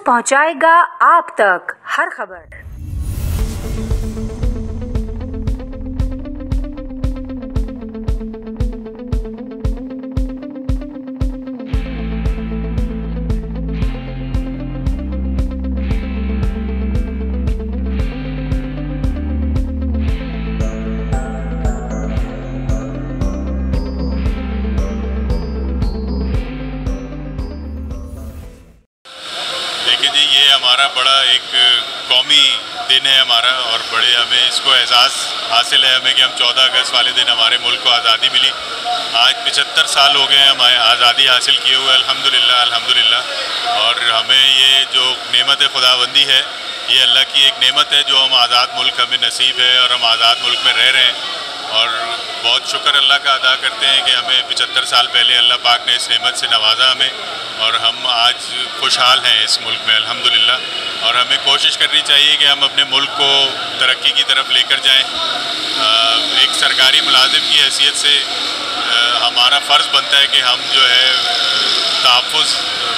पहुंचाएगा आप तक हर खबर। देखिए जी, ये हमारा बड़ा एक कौमी दिन है हमारा, और बड़े हमें इसको एहसास हासिल है हमें कि हम 14 अगस्त वाले दिन हमारे मुल्क को आज़ादी मिली। आज 75 साल हो गए हैं हमें आज़ादी हासिल किए हुए, अल्हम्दुलिल्लाह अल्हम्दुलिल्लाह। और हमें ये जो नेमत खुदाबंदी है, ये अल्लाह की एक नेमत है जो हम आज़ाद मुल्क हमें नसीब है और हम आज़ाद मुल्क में रह रहे हैं। और बहुत शुक्र अल्लाह का अदा करते हैं कि हमें 75 साल पहले अल्लाह पाक ने इस नेमत से नवाजा हमें, और हम आज खुशहाल हैं इस मुल्क में अल्हम्दुलिल्लाह। और हमें कोशिश करनी चाहिए कि हम अपने मुल्क को तरक्की की तरफ लेकर जाएं। एक सरकारी मुलाजिम की हैसियत से हमारा फ़र्ज़ बनता है कि हम जो है तहफ़्फ़ुज़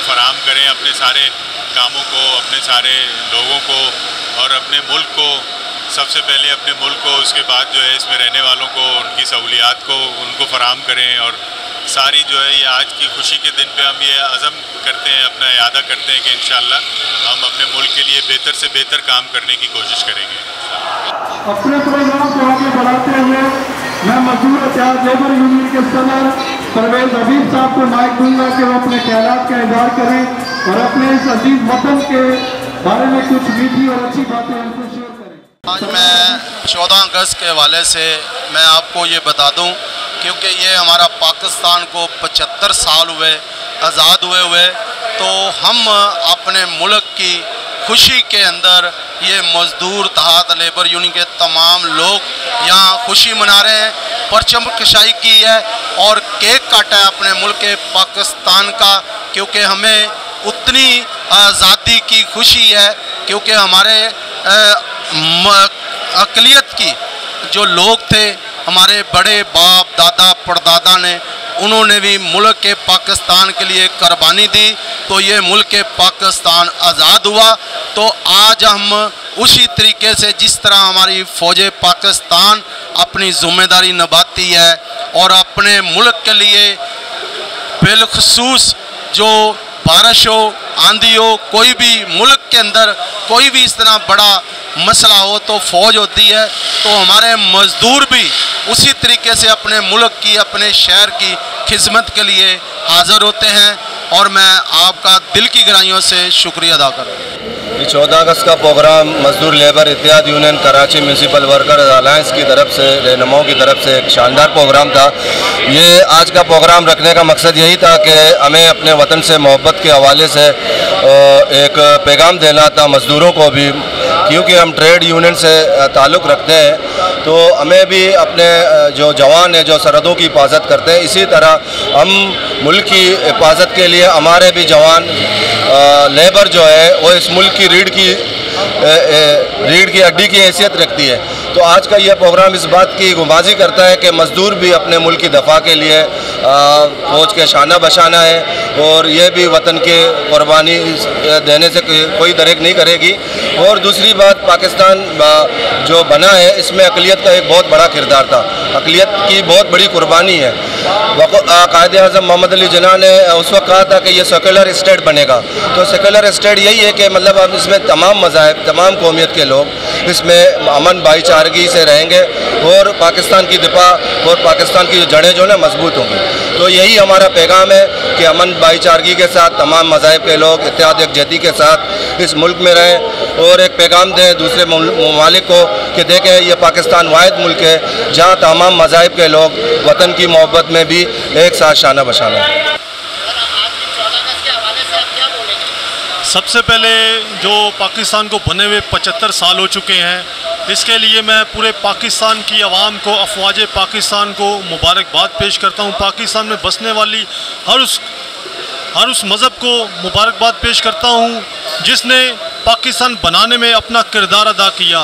फ़राहम करें अपने सारे कामों को, अपने सारे लोगों को, और अपने मुल्क को, सबसे पहले अपने मुल्क को, उसके बाद जो है इसमें रहने वालों को, उनकी सहूलियात को उनको फ़राहम करें। और सारी जो है ये आज की खुशी के दिन पे हम ये अज़म करते हैं, अपना इरादा करते हैं कि इंशाअल्लाह हम अपने मुल्क के लिए बेहतर से बेहतर काम करने की कोशिश करेंगे। अपने प्रोग्राम को आगे बढ़ाते हुए मैं मजदूर इत्तेहाद लेबर यूनियन के सदर परवेज हबीब साहब को माइक दूंगा कि वो अपने ख्यालात का इज़हार करें और अपने इस अजीज वतन के बारे में कुछ मीठी और अच्छी बातें हमसे शेयर करें। आज मैं 14 अगस्त के हवाले से मैं आपको ये बता दूं, क्योंकि ये हमारा पाकिस्तान को 75 साल हुए आज़ाद हुए, तो हम अपने मुल्क की खुशी के अंदर ये मज़दूर इत्तेहाद लेबर यूनियन के तमाम लोग यहाँ खुशी मना रहे हैं, परचम कशाई की है और केक काटा है अपने मुल्क के पाकिस्तान का, क्योंकि हमें उतनी आज़ादी की खुशी है, क्योंकि हमारे अक़लियत की जो लोग थे, हमारे बड़े बाप दादा परदादा ने, उन्होंने भी मुल्क के पाकिस्तान के लिए कुर्बानी दी, तो ये मुल्क के पाकिस्तान आज़ाद हुआ। तो आज हम उसी तरीके से जिस तरह हमारी फ़ौज पाकिस्तान अपनी ज़िम्मेदारी निभाती है और अपने मुल्क के लिए बिलखसूस जो बारिश हो, आंधी हो, कोई भी मुल्क के अंदर कोई भी इस तरह बड़ा मसला हो तो फ़ौज होती है, तो हमारे मज़दूर भी उसी तरीके से अपने मुल्क की, अपने शहर की खिदमत के लिए हाज़िर होते हैं। और मैं आपका दिल की गहराइयों से शुक्रिया अदा करता हूँ। ये 14 अगस्त का प्रोग्राम मजदूर लेबर इत्तेहाद union Karachi municipal workers alliance की तरफ से, रहनुमाओं की तरफ से एक शानदार प्रोग्राम था। ये आज का प्रोग्राम रखने का मकसद यही था कि हमें अपने वतन से मोहब्बत के हवाले से एक पैगाम देना था मज़दूरों को भी, क्योंकि हम ट्रेड यूनियन से ताल्लुक़ रखते हैं, तो हमें भी अपने जो जवान हैं जो सरहदों की हिफाजत करते हैं, इसी तरह हम मुल्क की हिफाजत के लिए हमारे भी जवान लेबर जो है वो इस मुल्क की रीढ़ की हड्डी की हैसियत रखती है। तो आज का यह प्रोग्राम इस बात की गुमाजी करता है कि मज़दूर भी अपने मुल्क की दफ़ा के लिए फ़ौज के शाना बशाना है, और ये भी वतन के कुर्बानी देने से कोई दरेक नहीं करेगी। और दूसरी बात, पाकिस्तान जो बना है इसमें अक़लियत का एक बहुत बड़ा किरदार था, अक़लियत की बहुत बड़ी कुर्बानी है। कायदे आज़म मोहम्मद अली जिन्ना ने उस वक्त कहा था कि ये सेकुलर स्टेट बनेगा, तो सेकुलर स्टेट यही है कि मतलब अब इसमें तमाम मज़ाहिब, तमाम कौमियत के लोग इसमें अमन भाईचारगी से रहेंगे और पाकिस्तान की दिफा और पाकिस्तान की जड़ें जो है मजबूत होंगी। तो यही हमारा पैगाम है कि अमन भाईचारगी के साथ तमाम मज़ाहिब के लोग इत्तेहाद यकजहती के साथ इस मुल्क में रहें, और एक पैगाम दें दूसरे ममालिक को कि देखें ये पाकिस्तान वाहिद मुल्क है जहाँ तमाम मज़ाहिब के लोग वतन की मोहब्बत में भी एक साथ शाना बशाना है। सबसे पहले जो पाकिस्तान को बने हुए 75 साल हो चुके हैं, इसके लिए मैं पूरे पाकिस्तान की आवाम को, अफवाज पाकिस्तान को मुबारकबाद पेश करता हूँ। पाकिस्तान में बसने वाली हर उस मज़हब को मुबारकबाद पेश करता हूँ जिसने पाकिस्तान बनाने में अपना किरदार अदा किया।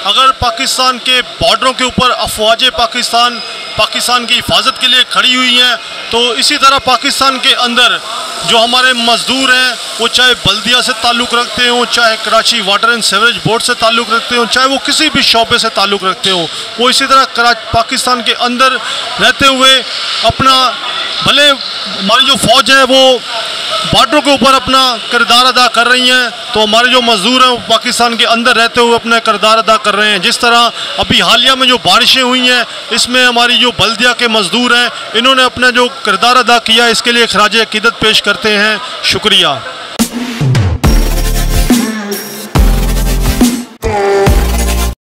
अगर पाकिस्तान के बॉर्डरों के ऊपर अफवाज पाकिस्तान पाकिस्तान की हिफाजत के लिए खड़ी हुई हैं। तो इसी तरह पाकिस्तान के अंदर जो हमारे मज़दूर हैं, वो चाहे बल्दिया से ताल्लुक़ रखते हों, चाहे Karachi water and sewerage board से ताल्लुक़ रखते हों, चाहे वो किसी भी शोबे से ताल्लुक़ रखते हों, वो इसी तरह पाकिस्तान के अंदर रहते हुए अपना, भले हमारी जो फ़ौज है वो बॉर्डर के ऊपर अपना किरदार अदा कर रही हैं, तो हमारे जो मज़दूर हैं वो पाकिस्तान के अंदर रहते हुए अपना किरदार अदा कर रहे हैं। जिस तरह अभी हालिया में जो बारिशें हुई हैं, इसमें हमारी जो बल्दिया के मज़दूर हैं, इन्होंने अपना जो किरदार अदा किया, इसके लिए खराज अक़ीदत पेश करते हैं। शुक्रिया।